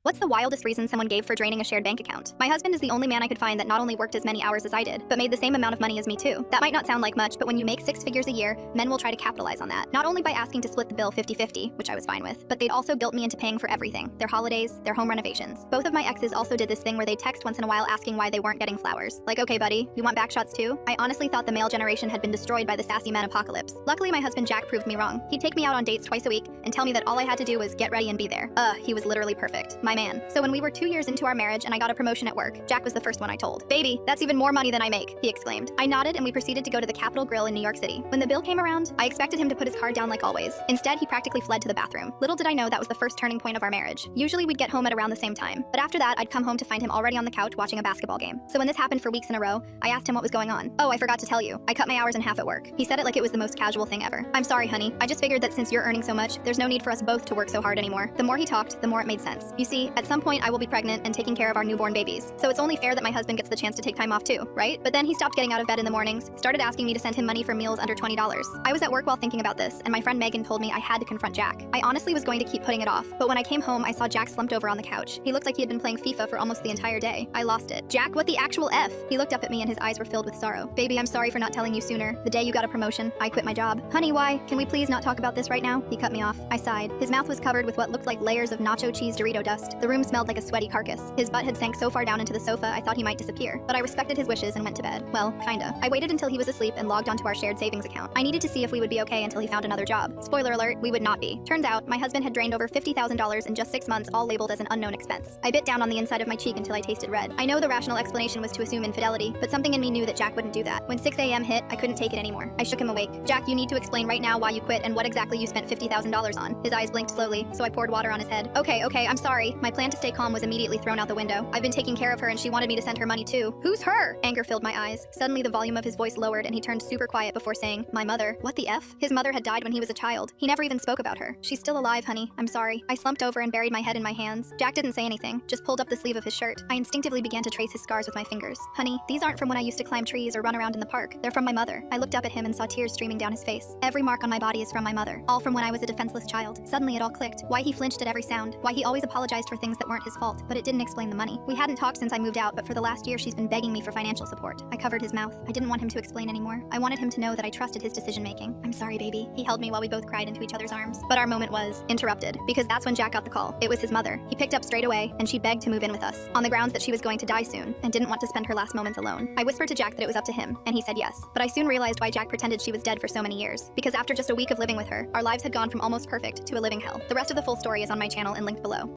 What's the wildest reason someone gave for draining a shared bank account? My husband is the only man I could find that not only worked as many hours as I did, but made the same amount of money as me too. That might not sound like much, but when you make 6 figures a year, men will try to capitalize on that. Not only by asking to split the bill 50-50, which I was fine with, but they'd also guilt me into paying for everything. Their holidays, their home renovations. Both of my exes also did this thing where they'd text once in a while asking why they weren't getting flowers. Like, okay buddy, you want backshots too? I honestly thought the male generation had been destroyed by the sassy men apocalypse. Luckily my husband Jack proved me wrong. He'd take me out on dates twice a week and tell me that all I had to do was get ready and be there. He was literally perfect. My man. So when we were 2 years into our marriage and I got a promotion at work, Jack was the first one I told. Baby, that's even more money than I make, he exclaimed. I nodded and we proceeded to go to the Capitol Grill in New York City. When the bill came around, I expected him to put his card down like always. Instead, he practically fled to the bathroom. Little did I know that was the first turning point of our marriage. Usually we'd get home at around the same time, but after that, I'd come home to find him already on the couch watching a basketball game. So when this happened for weeks in a row, I asked him what was going on. Oh, I forgot to tell you. I cut my hours in half at work. He said it like it was the most casual thing ever. I'm sorry, honey. I just figured that since you're earning so much, there's no need for us both to work so hard anymore. The more he talked, the more it made sense. You see, at some point I will be pregnant and taking care of our newborn babies. So it's only fair that my husband gets the chance to take time off too, right? But then he stopped getting out of bed in the mornings, started asking me to send him money for meals under $20. I was at work while thinking about this, and my friend Megan told me I had to confront Jack. I honestly was going to keep putting it off, but when I came home, I saw Jack slumped over on the couch. He looked like he had been playing FIFA for almost the entire day. I lost it. Jack, what the actual F? He looked up at me and his eyes were filled with sorrow. Baby, I'm sorry for not telling you sooner. The day you got a promotion, I quit my job. Honey, why? Can we please not talk about this right now? He cut me off. I sighed. His mouth was covered with what looked like layers of nacho cheese Dorito dust. The room smelled like a sweaty carcass. His butt had sank so far down into the sofa I thought he might disappear, but I respected his wishes and went to bed. Well, kinda. I waited until he was asleep and logged onto our shared savings account. I needed to see if we would be okay until he found another job. Spoiler alert, we would not be. Turns out, my husband had drained over $50,000 in just 6 months, all labeled as an unknown expense. I bit down on the inside of my cheek until I tasted red. I know the rational explanation was to assume infidelity, but something in me knew that Jack wouldn't do that. When 6 a.m. hit, I couldn't take it anymore. I shook him awake. Jack, you need to explain right now why you quit and what exactly you spent $50,000 on. His eyes blinked slowly, so I poured water on his head. Okay, I'm sorry. My plan to stay calm was immediately thrown out the window. I've been taking care of her and she wanted me to send her money too. Who's her? Anger filled my eyes. Suddenly the volume of his voice lowered and he turned super quiet before saying, my mother. What the F? His mother had died when he was a child. He never even spoke about her. She's still alive, honey. I'm sorry. I slumped over and buried my head in my hands. Jack didn't say anything, just pulled up the sleeve of his shirt. I instinctively began to trace his scars with my fingers. Honey, these aren't from when I used to climb trees or run around in the park. They're from my mother. I looked up at him and saw tears streaming down his face. Every mark on my body is from my mother. All from when I was a defenseless child. Suddenly it all clicked. Why he flinched at every sound. Why he always apologized for things that weren't his fault. But it didn't explain the money. We hadn't talked since I moved out, but for the last year she's been begging me for financial support. I covered his mouth. I didn't want him to explain anymore. I wanted him to know that I trusted his decision making. I'm sorry, baby. He held me while we both cried into each other's arms. But our moment was interrupted, because that's when Jack got the call. It was his mother. He picked up straight away, and she begged to move in with us, on the grounds that she was going to die soon, and didn't want to spend her last moments alone. I whispered to Jack that it was up to him, and he said yes. But I soon realized why Jack pretended she was dead for so many years. Because after just a week of living with her, our lives had gone from almost perfect to a living hell. The rest of the full story is on my channel and linked below.